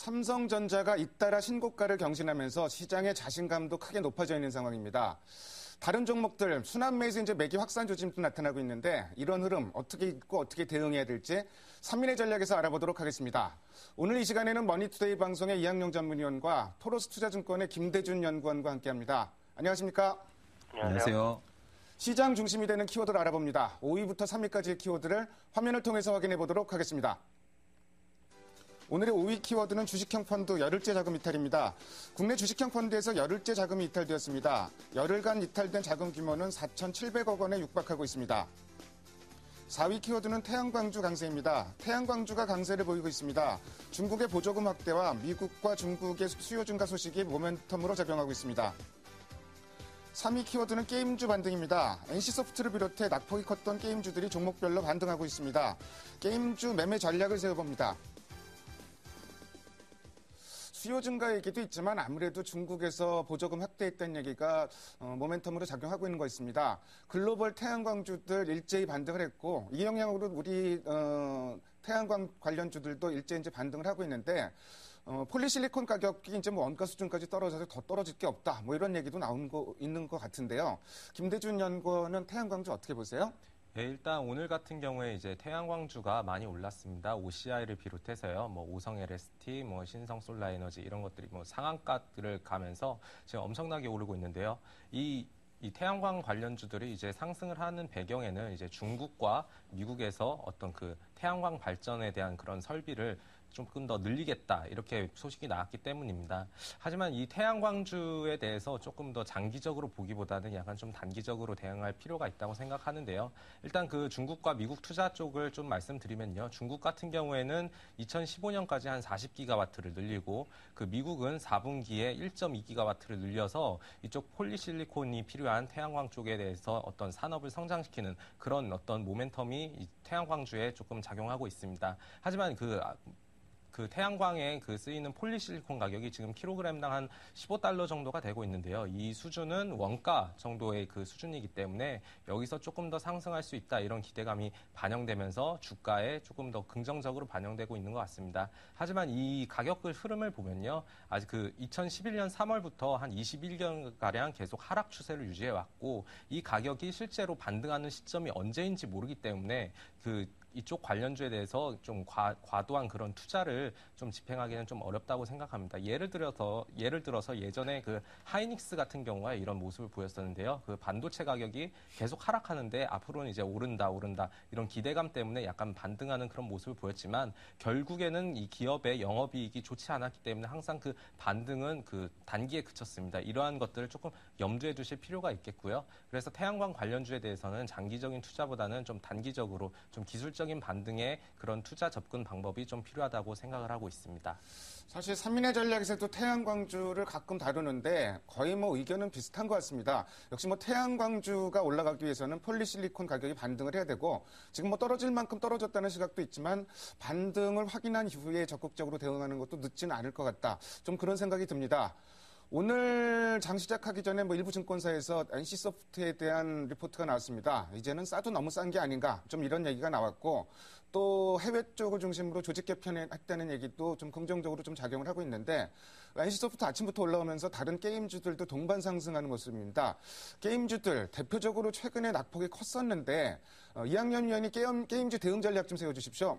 삼성전자가 잇따라 신고가를 경신하면서 시장의 자신감도 크게 높아져 있는 상황입니다. 다른 종목들 순환 매수 이제 매기 확산 조짐도 나타나고 있는데 이런 흐름 어떻게 읽고 어떻게 대응해야 될지 3인의 전략에서 알아보도록 하겠습니다. 오늘 이 시간에는 머니투데이 방송의 이학용 전문위원과 토로스 투자증권의 김대준 연구원과 함께합니다. 안녕하십니까? 안녕하세요. 시장 중심이 되는 키워드를 알아봅니다. 5위부터 3위까지의 키워드를 화면을 통해서 확인해 보도록 하겠습니다. 오늘의 5위 키워드는 주식형 펀드 열흘째 자금 이탈입니다. 국내 주식형 펀드에서 열흘째 자금이 이탈되었습니다. 열흘간 이탈된 자금 규모는 4,700억 원에 육박하고 있습니다. 4위 키워드는 태양광주 강세입니다. 태양광주가 강세를 보이고 있습니다. 중국의 보조금 확대와 미국과 중국의 수요 증가 소식이 모멘텀으로 작용하고 있습니다. 3위 키워드는 게임주 반등입니다. NC소프트를 비롯해 낙폭이 컸던 게임주들이 종목별로 반등하고 있습니다. 게임주 매매 전략을 세워봅니다. 수요 증가 얘기도 있지만 아무래도 중국에서 보조금 확대했다는 얘기가 모멘텀으로 작용하고 있는 것 있습니다. 글로벌 태양광주들 일제히 반등을 했고 이 영향으로 우리 태양광 관련주들도 일제히 이제 반등을 하고 있는데 폴리실리콘 가격이 이제 원가 수준까지 떨어져서 더 떨어질 게 없다. 이런 얘기도 있는 것 같은데요. 김대준 연구원은 태양광주 어떻게 보세요? 네, 일단 오늘 같은 경우에 이제 태양광주가 많이 올랐습니다. OCI를 비롯해서요, 오성 LST, 신성 솔라에너지 이런 것들이 상한가들을 가면서 지금 엄청나게 오르고 있는데요. 이 태양광 관련주들이 이제 상승을 하는 배경에는 이제 중국과 미국에서 어떤 그 태양광 발전에 대한 그런 설비를 조금 더 늘리겠다 이렇게 소식이 나왔기 때문입니다. 하지만 이 태양광주에 대해서 조금 더 장기적으로 보기보다는 약간 좀 단기적으로 대응할 필요가 있다고 생각하는데요. 일단 그 중국과 미국 투자 쪽을 좀 말씀드리면요. 중국 같은 경우에는 2015년까지 한 40기가와트를 늘리고 그 미국은 4분기에 1.2기가와트를 늘려서 이쪽 폴리실리콘이 필요한 태양광 쪽에 대해서 어떤 산업을 성장시키는 그런 어떤 모멘텀이 이 태양광주에 조금 작용하고 있습니다. 하지만 그 태양광에 쓰이는 폴리실리콘 가격이 지금 킬로그램당 한 $15 정도가 되고 있는데요. 이 수준은 원가 정도의 그 수준이기 때문에 여기서 조금 더 상승할 수 있다 이런 기대감이 반영되면서 주가에 조금 더 긍정적으로 반영되고 있는 것 같습니다. 하지만 이 가격 흐름을 보면요. 아직 2011년 3월부터 한 21개월가량 계속 하락 추세를 유지해 왔고 이 가격이 실제로 반등하는 시점이 언제인지 모르기 때문에 이쪽 관련주에 대해서 좀 과도한 그런 투자를 좀 집행하기는 좀 어렵다고 생각합니다. 예를 들어서 예전에 하이닉스 같은 경우가 이런 모습을 보였었는데요. 반도체 가격이 계속 하락하는데 앞으로는 이제 오른다 이런 기대감 때문에 약간 반등하는 그런 모습을 보였지만 결국에는 이 기업의 영업이익이 좋지 않았기 때문에 항상 반등은 단기에 그쳤습니다. 이러한 것들을 조금 염두에 두실 필요가 있겠고요. 그래서 태양광 관련주에 대해서는 장기적인 투자보다는 좀 단기적으로 좀 기술적인 반등의 그런 투자 접근 방법이 좀 필요하다고 생각을 하고 있습니다. 사실 3인의 전략에서도 태양광주를 가끔 다루는데 거의 의견은 비슷한 것 같습니다. 역시 태양광주가 올라가기 위해서는 폴리실리콘 가격이 반등을 해야 되고 지금 떨어질 만큼 떨어졌다는 시각도 있지만 반등을 확인한 이후에 적극적으로 대응하는 것도 늦지는 않을 것 같다. 좀 그런 생각이 듭니다. 오늘 장 시작하기 전에 일부 증권사에서 NC소프트에 대한 리포트가 나왔습니다. 이제는 싸도 너무 싼 게 아닌가 좀 이런 얘기가 나왔고 또 해외 쪽을 중심으로 조직 개편했다는 얘기도 좀 긍정적으로 좀 작용을 하고 있는데 NC소프트 아침부터 올라오면서 다른 게임주들도 동반 상승하는 모습입니다. 게임주들 대표적으로 최근에 낙폭이 컸었는데 이학년 위원이 게임주 대응 전략 좀 세워주십시오.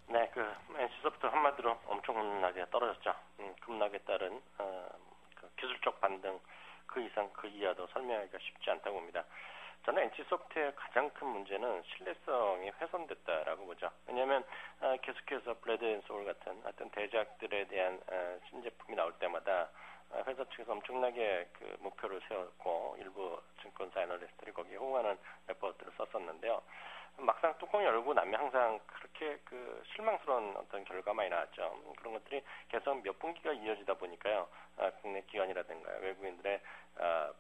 네, NC소프트 한마디로 엄청나게 떨어졌죠. 급락에 따른 기술적 반등 그 이상 그 이하도 설명하기가 쉽지 않다고 봅니다. 저는 NC소프트의 가장 큰 문제는 신뢰성이 훼손됐다라고 보죠. 왜냐하면 계속해서 블레드 앤 소울 같은 어떤 대작들에 대한 신제품이 나올 때마다 회사 측에서 엄청나게 목표를 세웠고 일부 증권사 애널리스트들이 거기에 호응하는 레포트를 썼었는데요. 막상 뚜껑 열고 나면 항상 그렇게 실망스러운 어떤 결과만이 나왔죠. 그런 것들이 계속 몇 분기가 이어지다 보니까요. 국내 기관이라든가 외국인들의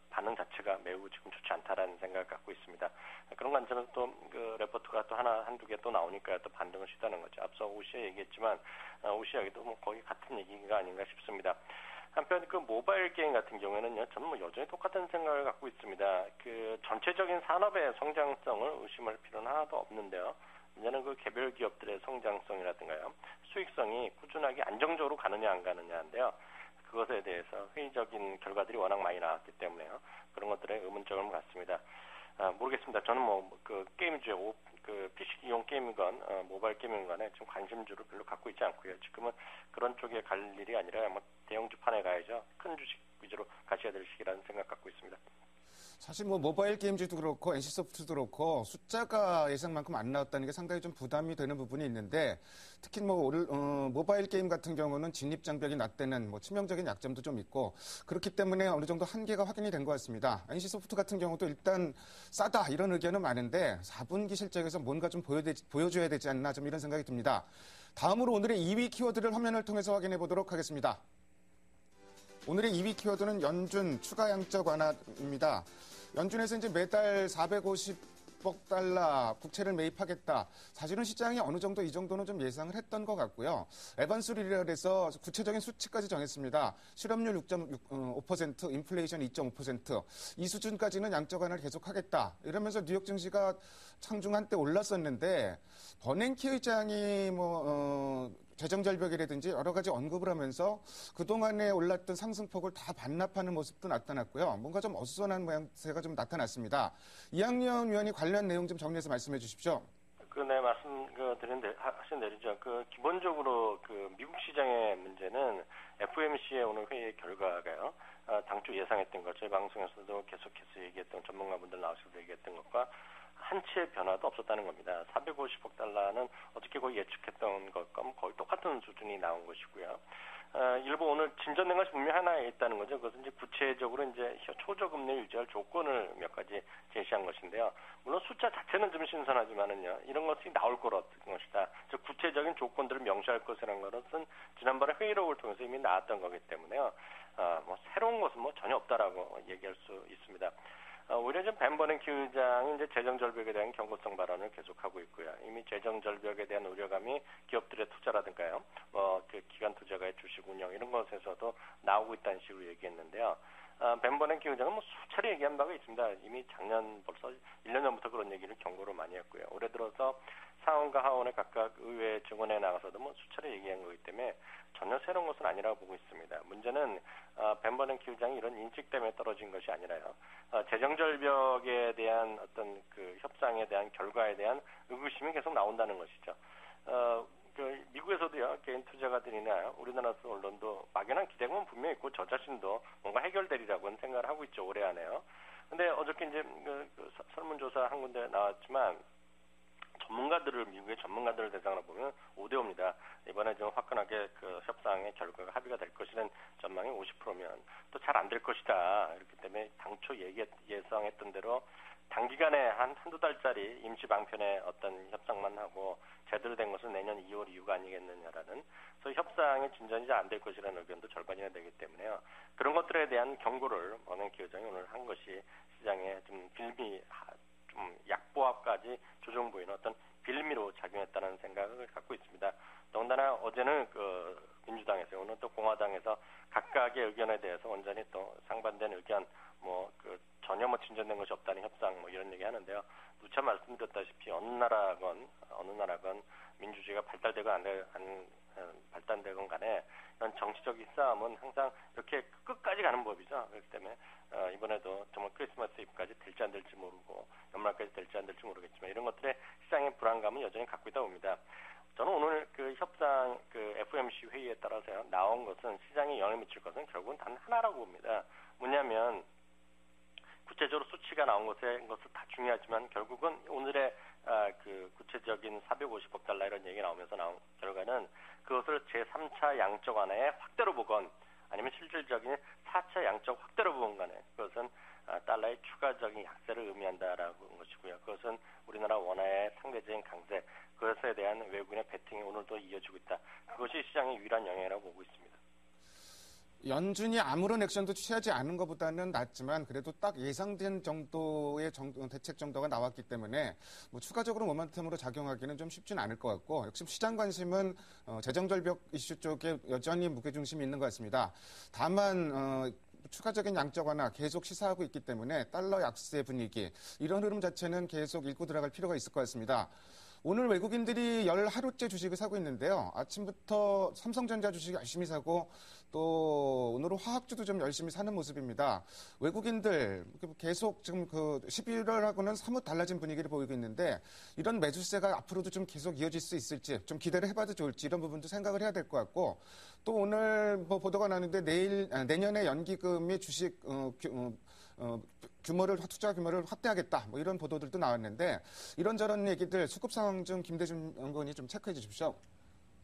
반응 자체가 매우 지금 좋지 않다라는 생각을 갖고 있습니다. 그런 관점에서 또 레포트가 또 한두 개 또 나오니까 또 반등을 시도하는 거죠. 앞서 오시아 얘기했지만 오시아에도 거의 같은 얘기가 아닌가 싶습니다. 한편 모바일 게임 같은 경우에는요, 저는 여전히 똑같은 생각을 갖고 있습니다. 전체적인 산업의 성장성을 의심할 필요는 하나도 없는데요. 문제는 그 개별 기업들의 성장성이라든가요, 수익성이 꾸준하게 안정적으로 가느냐 안 가느냐인데요. 그것에 대해서 회의적인 결과들이 워낙 많이 나왔기 때문에요. 그런 것들에 의문점을 갖습니다. 모르겠습니다. 저는 그 게임주의 그 PC용 게임이건 모바일 게임이건 간에 좀 관심주를 별로 갖고 있지 않고요. 지금은 그런 쪽에 갈 일이 아니라 대형주 판에 가야죠. 큰 주식 위주로 가셔야 될 시기라는 생각 갖고 있습니다. 사실 모바일 게임즈도 그렇고 NC소프트도 그렇고 숫자가 예상만큼 안 나왔다는 게 상당히 좀 부담이 되는 부분이 있는데 특히 모바일 게임 같은 경우는 진입 장벽이 낮다는 치명적인 약점도 좀 있고 그렇기 때문에 어느 정도 한계가 확인이 된 것 같습니다. NC소프트 같은 경우도 일단 싸다 이런 의견은 많은데 4분기 실적에서 뭔가 좀 보여줘야 되지 않나 좀 이런 생각이 듭니다. 다음으로 오늘의 2위 키워드를 화면을 통해서 확인해 보도록 하겠습니다. 오늘의 2위 키워드는 연준 추가 양적 완화입니다. 연준에서 이제 매달 450억 달러 국채를 매입하겠다. 사실은 시장이 어느 정도 이 정도는 좀 예상을 했던 것 같고요. 에반스 리얼에서 구체적인 수치까지 정했습니다. 실업률 6.5%, 인플레이션 2.5%. 이 수준까지는 양적 완화를 계속하겠다. 이러면서 뉴욕 증시가 창중 한때 올랐었는데 버냉키 의장이 재정절벽이라든지 여러 가지 언급을 하면서 그동안에 올랐던 상승폭을 다 반납하는 모습도 나타났고요. 뭔가 좀 어수선한 모양새가 좀 나타났습니다. 이학년 위원이 관련 내용 좀 정리해서 말씀해 주십시오. 네, 하신 대로죠. 기본적으로 미국 시장의 문제는 FOMC의 오늘 회의 결과가요. 당초 예상했던 것, 저희 방송에서도 계속해서 얘기했던 전문가분들 나오셔서 얘기했던 것과 한 치의 변화도 없었다는 겁니다. 450억 달러는 어떻게 거의 예측했던 것과 거의 똑같은 수준이 나온 것이고요. 일부 오늘 진전된 것이 분명히 하나 있다는 거죠. 그것은 이제 구체적으로 이제 초저금리 유지할 조건을 몇 가지 제시한 것인데요. 물론 숫자 자체는 좀 신선하지만은요, 이런 것이 나올 것이다. 즉 구체적인 조건들을 명시할 것이라는 것은 지난번에 회의록을 통해서 이미 나왔던 거기 때문에요. 새로운 것은 전혀 없다라고 얘기할 수 있습니다. 오히려 좀 벤 버냉키 의장이 이제 재정 절벽에 대한 경고성 발언을 계속하고 있고요. 이미 재정 절벽에 대한 우려감이 기업들의 투자라든가요, 기관 투자가의 주식 운영 이런 것에서도 나오고 있다는 식으로 얘기했는데요. 벤 버냉키 의장은 수차례 얘기한 바가 있습니다. 이미 작년 벌써 1년 전부터 그런 얘기를 경고를 많이 했고요. 올해 들어서 상원과 하원의 각각 의회 증언에 나가서도 수차례 얘기한 거기 때문에 전혀 새로운 것은 아니라고 보고 있습니다. 문제는 벤 버냉키 의장이 이런 인식 때문에 떨어진 것이 아니라요. 재정 절벽에 대한 어떤 협상에 대한 결과에 대한 의구심이 계속 나온다는 것이죠. 미국에서도요, 개인 투자가들이나 우리나라 언론도 막연한 기대감은 분명히 있고 저 자신도 뭔가 해결되리라고는 생각을 하고 있죠, 올해 안에요. 근데 어저께 이제 설문조사 한 군데 나왔지만 미국의 전문가들을 대상으로 보면 5대5입니다. 이번에 좀 화끈하게 협상의 결과가 합의가 될 것이라는 전망이 50%면 또 잘 안 될 것이다. 이렇기 때문에 당초 예상했던 대로 단기간에 한두 달짜리 임시 방편의 어떤 협상만 하고 제대로 된 것은 내년 2월 이후가 아니겠느냐라는, 그래서 협상의 진전이 안 될 것이라는 의견도 절반이나 되기 때문에요. 그런 것들에 대한 경고를 버냉키 의장이 오늘 한 것이 시장에 좀 약보합까지 조정 보이는 어떤 빌미로 작용했다는 생각을 갖고 있습니다. 더군다나 어제는 민주당에서, 오늘 또 공화당에서 각각의 의견에 대해서 완전히 또 상반된 의견, 전혀 진전된 것이 없다는 협상 이런 얘기 하는데요. 누차 말씀드렸다시피 어느 나라건 민주주의가 발달되건 간에 이런 정치적인 싸움은 항상 이렇게 끝까지 가는 법이죠. 그렇기 때문에 이번에도 정말 크리스마스 이브까지 될지 안 될지 모르고 연말까지 될지 안 될지 모르겠지만 이런 것들의 시장의 불안감은 여전히 갖고 있다 봅니다. 저는 오늘 협상 FOMC 회의에 따라서요, 나온 것은 시장에 영향을 미칠 것은 결국은 단 하나라고 봅니다. 뭐냐면 구체적으로 수치가 나온 것을 다 중요하지만 결국은 오늘의 구체적인 450억 달러 이런 얘기 나오면서 나온 결과는 그것을 제3차 양적 완화의 확대로 보건 아니면 실질적인 4차 양적 확대로 보건 간에 그것은 달러의 추가적인 약세를 의미한다라는 것이고요. 그것은 우리나라 원화의 상대적인 강세, 그것에 대한 외국인의 베팅이 오늘도 이어지고 있다. 그것이 시장의 유일한 영향이라고 보고 있습니다. 연준이 아무런 액션도 취하지 않은 것보다는 낫지만 그래도 딱 예상된 정도의 대책 정도가 나왔기 때문에 추가적으로 모멘텀으로 작용하기는 좀 쉽지는 않을 것 같고, 역시 시장 관심은 재정절벽 이슈 쪽에 여전히 무게중심이 있는 것 같습니다. 다만 추가적인 양적 완화 계속 시사하고 있기 때문에 달러 약세 분위기, 이런 흐름 자체는 계속 읽고 들어갈 필요가 있을 것 같습니다. 오늘 외국인들이 열 하루째 주식을 사고 있는데요. 아침부터 삼성전자 주식 열심히 사고 또 오늘은 화학주도 좀 열심히 사는 모습입니다. 외국인들 계속 지금 그 11월하고는 사뭇 달라진 분위기를 보이고 있는데 이런 매수세가 앞으로도 좀 계속 이어질 수 있을지 좀 기대를 해봐도 좋을지 이런 부분도 생각을 해야 될 것 같고 또 오늘 뭐 보도가 나는데 내년에 연기금이 주식 투자 규모를 확대하겠다. 뭐 이런 보도들도 나왔는데 이런저런 얘기들 수급 상황 좀 김대중 연구원이 좀 체크해 주십시오.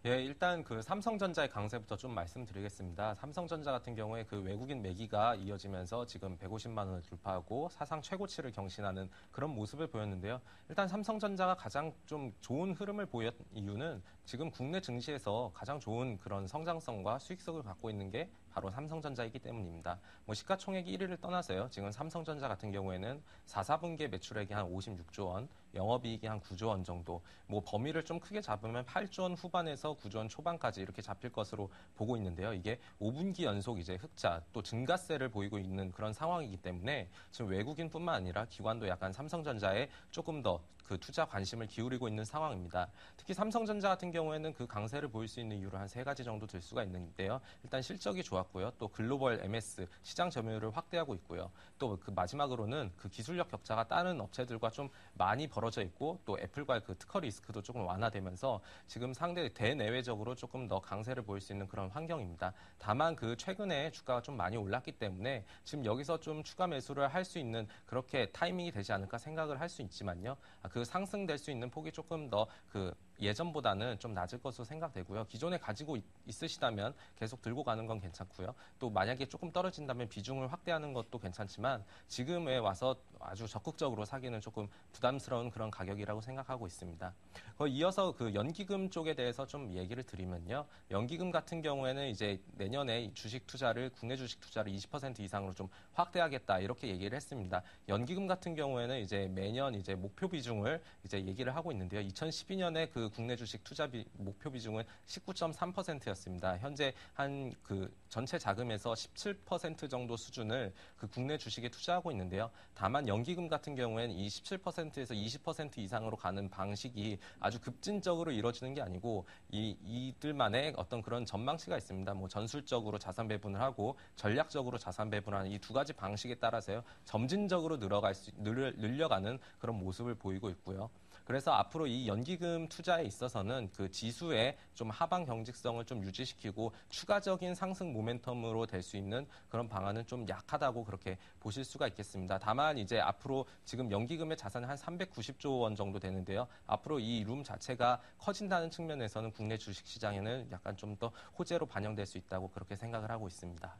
예, 일단 그 삼성전자의 강세부터 좀 말씀드리겠습니다. 삼성전자 같은 경우에 그 외국인 매기가 이어지면서 지금 150만 원을 돌파하고 사상 최고치를 경신하는 그런 모습을 보였는데요. 일단 삼성전자가 가장 좀 좋은 흐름을 보였 이유는 지금 국내 증시에서 가장 좋은 그런 성장성과 수익성을 갖고 있는 게 바로 삼성전자이기 때문입니다. 뭐 시가총액이 1위를 떠나서요. 지금 삼성전자 같은 경우에는 4, 4분기에 매출액이 한 56조 원, 영업이익이 한 9조 원 정도, 뭐 범위를 좀 크게 잡으면 8조 원 후반에서 9조 원 초반까지 이렇게 잡힐 것으로 보고 있는데요. 이게 5분기 연속 이제 흑자 또 증가세를 보이고 있는 그런 상황이기 때문에 지금 외국인뿐만 아니라 기관도 약간 삼성전자에 조금 더 그 투자 관심을 기울이고 있는 상황입니다. 특히 삼성전자 같은 경우에는 그 강세를 보일 수 있는 이유로 한 3가지 정도 들 수가 있는데요. 일단 실적이 좋았고요. 또 글로벌 MS 시장 점유율을 확대하고 있고요. 또 그 마지막으로는 그 기술력 격차가 다른 업체들과 좀 많이 벌어져 있고 또 애플과의 그 특허 리스크도 조금 완화되면서 지금 상대 대내외적으로 조금 더 강세를 보일 수 있는 그런 환경입니다. 다만 그 최근에 주가가 좀 많이 올랐기 때문에 지금 여기서 좀 추가 매수를 할 수 있는 그렇게 타이밍이 되지 않을까 생각을 할 수 있지만요. 그 상승될 수 있는 폭이 조금 더 그 예전보다는 좀 낮을 것으로 생각되고요. 기존에 가지고 있으시다면 계속 들고 가는 건 괜찮고요. 또 만약에 조금 떨어진다면 비중을 확대하는 것도 괜찮지만 지금에 와서 아주 적극적으로 사기는 조금 부담스러운 그런 가격이라고 생각하고 있습니다. 이어서 그 연기금 쪽에 대해서 좀 얘기를 드리면요. 연기금 같은 경우에는 이제 내년에 주식 투자를 국내 주식 투자를 20% 이상으로 좀 확대하겠다 이렇게 얘기를 했습니다. 연기금 같은 경우에는 이제 매년 이제 목표 비중을 이제 얘기를 하고 있는데요. 2012년에 그 국내 주식 투자 목표 비중은 19.3%였습니다. 현재 한 그 전체 자금에서 17% 정도 수준을 그 국내 주식에 투자하고 있는데요. 다만 연기금 같은 경우에는 이 17%에서 20% 이상으로 가는 방식이 아주 급진적으로 이루어지는 게 아니고 이들만의 어떤 그런 전망치가 있습니다. 뭐 전술적으로 자산 배분을 하고 전략적으로 자산 배분하는 이 두 가지 방식에 따라서요. 점진적으로 늘려가는 그런 모습을 보이고 있고요. 그래서 앞으로 이 연기금 투자에 있어서는 그 지수의 좀 하방 경직성을 좀 유지시키고 추가적인 상승 모멘텀으로 될 수 있는 그런 방안은 좀 약하다고 그렇게 보실 수가 있겠습니다. 다만 이제 앞으로 지금 연기금의 자산이 한 390조 원 정도 되는데요. 앞으로 이 룸 자체가 커진다는 측면에서는 국내 주식 시장에는 약간 좀 더 호재로 반영될 수 있다고 그렇게 생각을 하고 있습니다.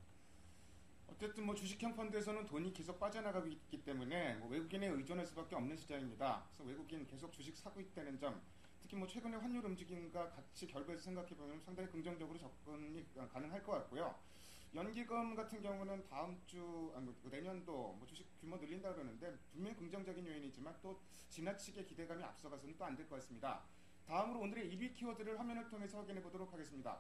어쨌든 뭐 주식형 펀드에서는 돈이 계속 빠져나가고 있기 때문에 뭐 외국인에 의존할 수밖에 없는 시장입니다. 그래서 외국인 계속 주식 사고 있다는 점, 특히 뭐 최근의 환율 움직임과 같이 결부해서 생각해 보면 상당히 긍정적으로 접근이 가능할 것 같고요. 연기금 같은 경우는 다음 주 내년도 뭐 주식 규모 늘린다 그러는데 분명히 긍정적인 요인이지만 또 지나치게 기대감이 앞서가서는 또 안 될 것 같습니다. 다음으로 오늘의 1위 키워드를 화면을 통해서 확인해 보도록 하겠습니다.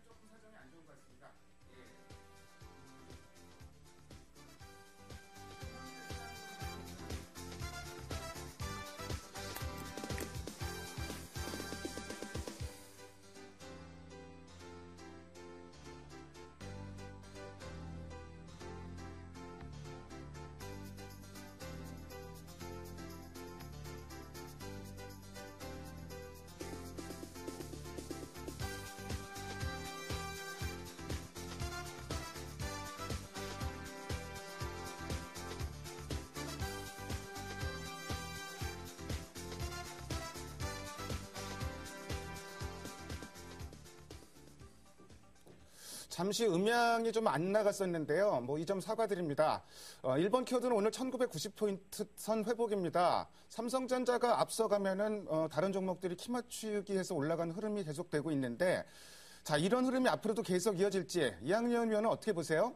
조금 사정이 안 좋은 것 같습니다. 잠시 음향이 좀 안 나갔었는데요. 뭐 이 점 사과드립니다. 1번 키워드는 오늘 1990포인트 선 회복입니다. 삼성전자가 앞서가면은 다른 종목들이 키 맞추기 해서 올라가는 흐름이 계속되고 있는데 자, 이런 흐름이 앞으로도 계속 이어질지 이항년 위원은 어떻게 보세요?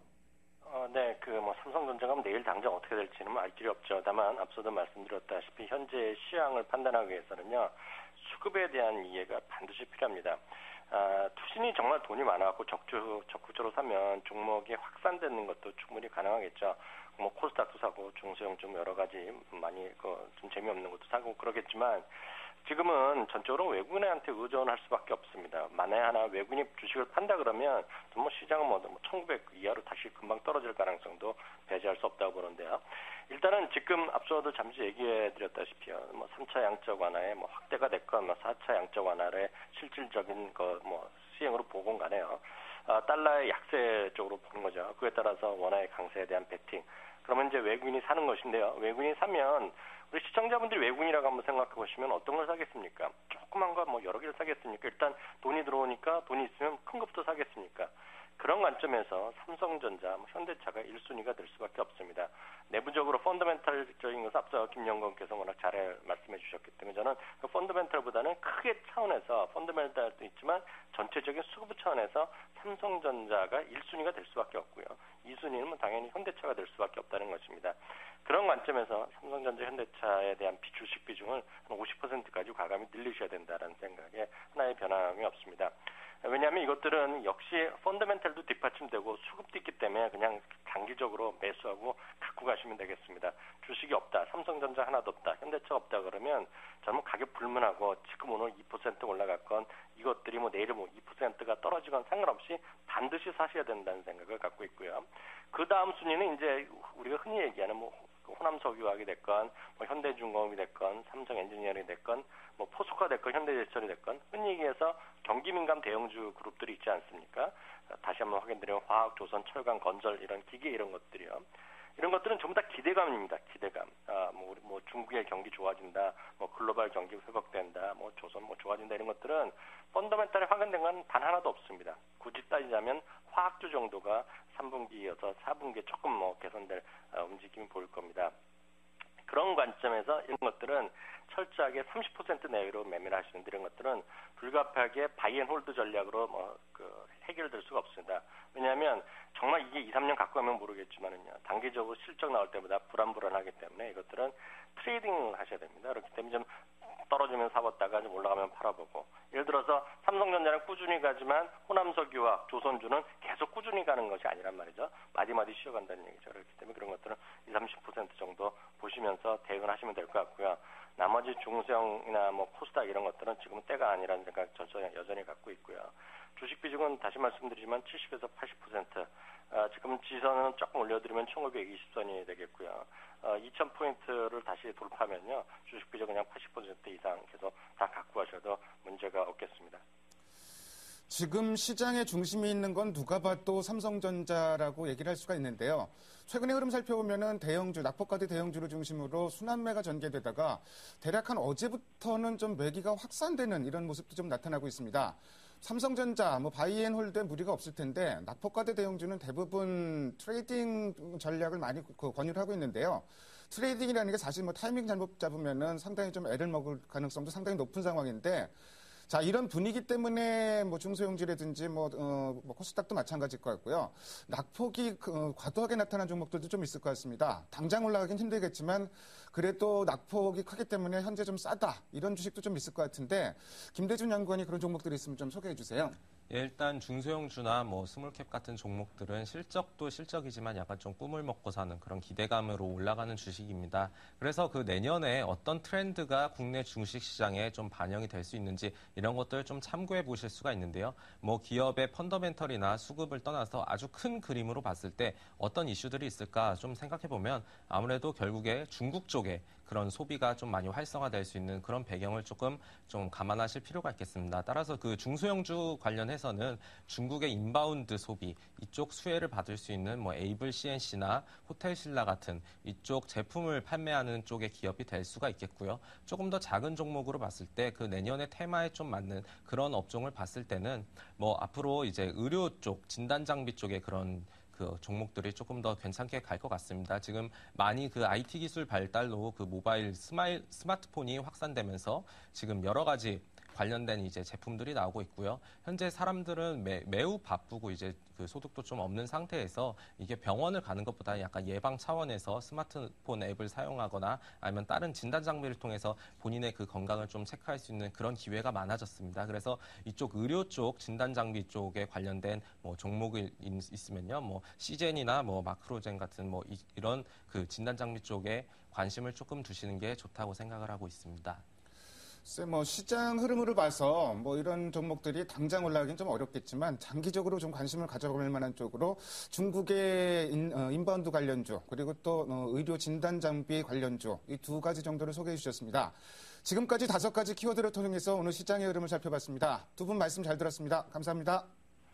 네, 삼성전자가 내일 당장 어떻게 될지는 알 길이 없죠. 다만 앞서도 말씀드렸다시피 현재 시황을 판단하기 위해서는요, 수급에 대한 이해가 반드시 필요합니다. 투신이 정말 돈이 많아갖고 적극적으로 사면 종목이 확산되는 것도 충분히 가능하겠죠. 코스닥도 사고 중소형 좀 여러 가지 많이 좀 재미없는 것도 사고 그러겠지만 지금은 전적으로 외국인한테 의존할 수밖에 없습니다. 만에 하나 외국인이 주식을 판다 그러면 시장은 1900 이하로 다시 금방 떨어질 가능성도 배제할 수 없다고 보는데요. 일단은 지금 앞서도 잠시 얘기해드렸다시피요. 3차 양적 완화의 확대가 됐건 4차 양적 완화의 실질적인 시행으로 보건 간에요. 달러의 약세 쪽으로 보는 거죠. 그에 따라서 원화의 강세에 대한 베팅. 그러면 이제 외국인이 사는 것인데요. 외국인이 사면 우리 시청자분들이 외국인이라고 한번 생각해 보시면 어떤 걸 사겠습니까? 조그만 거 여러 개를 사겠습니까? 일단 돈이 들어오니까 돈이 있으면 큰 것부터 사겠습니까? 그런 관점에서 삼성전자, 현대차가 1순위가 될 수밖에 없습니다. 내부적으로 펀더멘탈적인 것은 앞서 김영건께서 워낙 잘 말씀해 주셨기 때문에 저는 그 펀더멘탈보다는 크게 차원에서 펀더멘탈도 있지만 전체적인 수급 차원에서 삼성전자가 1순위가 될 수밖에 없고요. 2순위는 당연히 현대차가 될 수밖에 없다는 것입니다. 그런 관점에서 삼성전자, 현대차에 대한 주식 비중을 한 50%까지 과감히 늘리셔야 된다는 생각에 하나의 변함이 없습니다. 왜냐하면 이것들은 역시 펀더멘탈도 뒷받침되고 수급도 있기 때문에 그냥 장기적으로 매수하고 갖고 가시면 되겠습니다. 주식이 없다, 삼성전자 하나도 없다, 현대차 없다 그러면 저는 가격 불문하고 지금 오늘 2% 올라갔건 이것들이 내일 2%가 떨어지건 상관없이 반드시 사셔야 된다는 생각을 갖고 있고요. 그 다음 순위는 이제 우리가 흔히 얘기하는 호남석유화학이 됐건 현대중공업이 됐건 삼성엔지니어링이 됐건 포스코가 됐건 현대제철이 됐건 흔히 얘기해서 경기민감 대형주 그룹들이 있지 않습니까? 다시 한번 확인드리면 화학, 조선, 철강, 건설 이런 기계 이런 것들이요. 이런 것들은 전부 다 기대감입니다. 기대감. 중국의 경기 좋아진다, 글로벌 경기 회복된다, 조선 좋아진다 이런 것들은 펀더멘탈이 확인된 건 단 하나도 없습니다. 굳이 따지자면 화학주 정도가 3분기 이어서 4분기에 조금 개선될 움직임이 보일 겁니다. 그런 관점에서 이런 것들은 철저하게 30% 내외로 매매를 하시는데 이런 것들은 불가피하게 바이앤홀드 전략으로 해결될 수가 없습니다. 왜냐하면 정말 이게 2, 3년 갖고 가면 모르겠지만은요. 단기적으로 실적 나올 때보다 불안하기 때문에 이것들은 트레이딩을 하셔야 됩니다. 그렇기 때문에 좀 떨어지면 사봤다가 좀 올라가면 팔아보고. 예를 들어서 삼성전자는 꾸준히 가지만 호남석유와 조선주는 계속 꾸준히 가는 것이 아니란 말이죠. 마디마디 쉬어간다는 얘기죠. 그렇기 때문에 그런 것들은 20, 30% 정도 보시면서 대응을 하시면 될 것 같고요. 나머지 중소형이나 코스닥 이런 것들은 지금은 때가 아니라는 생각 여전히 갖고 있고요. 주식 비중은 다시 말씀드리지만 70에서 80%. 지금 지선은 조금 올려드리면 1520선이 되겠고요. 2000포인트를 다시 돌파하면요. 주식 비중 그냥 80% 이상 계속 다 갖고 가셔도 문제가 없겠습니다. 지금 시장의 중심이 있는 건 누가 봐도 삼성전자라고 얘기를 할 수가 있는데요. 최근의 흐름 살펴보면은 대형주, 낙폭가드 대형주를 중심으로 순환매가 전개되다가 대략 한 어제부터는 좀 매기가 확산되는 이런 모습도 좀 나타나고 있습니다. 삼성전자, 바이앤홀드에 무리가 없을 텐데 낙폭가드 대형주는 대부분 트레이딩 전략을 많이 권유를 하고 있는데요. 트레이딩이라는 게 사실 타이밍 잘못 잡으면은 상당히 좀 애를 먹을 가능성도 상당히 높은 상황인데 자, 이런 분위기 때문에 중소형주라든지 코스닥도 마찬가지일 것 같고요. 낙폭이 과도하게 나타난 종목들도 좀 있을 것 같습니다. 당장 올라가긴 힘들겠지만 그래도 낙폭이 크기 때문에 현재 좀 싸다. 이런 주식도 좀 있을 것 같은데 김대준 연구원이 그런 종목들이 있으면 좀 소개해 주세요. 예, 일단 중소형주나 스몰캡 같은 종목들은 실적도 실적이지만 약간 좀 꿈을 먹고 사는 그런 기대감으로 올라가는 주식입니다. 그래서 그 내년에 어떤 트렌드가 국내 주식시장에 좀 반영이 될 수 있는지 이런 것들 좀 참고해 보실 수가 있는데요. 기업의 펀더멘털이나 수급을 떠나서 아주 큰 그림으로 봤을 때 어떤 이슈들이 있을까 좀 생각해 보면 아무래도 결국에 중국 쪽에 그런 소비가 좀 많이 활성화될 수 있는 그런 배경을 조금 좀 감안하실 필요가 있겠습니다. 따라서 그 중소형주 관련해서는 중국의 인바운드 소비 이쪽 수혜를 받을 수 있는 에이블 CNC나 호텔신라 같은 이쪽 제품을 판매하는 쪽의 기업이 될 수가 있겠고요. 조금 더 작은 종목으로 봤을 때 그 내년의 테마에 좀 맞는 그런 업종을 봤을 때는 앞으로 이제 의료 쪽 진단 장비 쪽의 그런 그 종목들이 조금 더 괜찮게 갈 것 같습니다. 지금 많이 그 IT 기술 발달로 그 모바일 스마트폰이 확산되면서 지금 여러 가지 관련된 이제 제품들이 나오고 있고요. 현재 사람들은 매우 바쁘고 이제 그 소득도 좀 없는 상태에서 이게 병원을 가는 것보다 약간 예방 차원에서 스마트폰 앱을 사용하거나 아니면 다른 진단 장비를 통해서 본인의 그 건강을 좀 체크할 수 있는 그런 기회가 많아졌습니다. 그래서 이쪽 의료 쪽 진단 장비 쪽에 관련된 뭐 종목이 있으면요, 뭐 시젠이나 뭐 마크로젠 같은 뭐 이런 그 진단 장비 쪽에 관심을 조금 두시는 게 좋다고 생각을 하고 있습니다. 글쎄, 뭐 시장 흐름을 봐서 뭐 이런 종목들이 당장 올라가긴 좀 어렵겠지만 장기적으로 좀 관심을 가져볼 만한 쪽으로 중국의 인바운드 관련주 그리고 또 의료 진단 장비 관련주 이 두 가지 정도를 소개해 주셨습니다. 지금까지 5가지 키워드를 통해서 오늘 시장의 흐름을 살펴봤습니다. 두 분 말씀 잘 들었습니다. 감사합니다.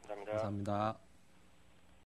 감사합니다. 감사합니다.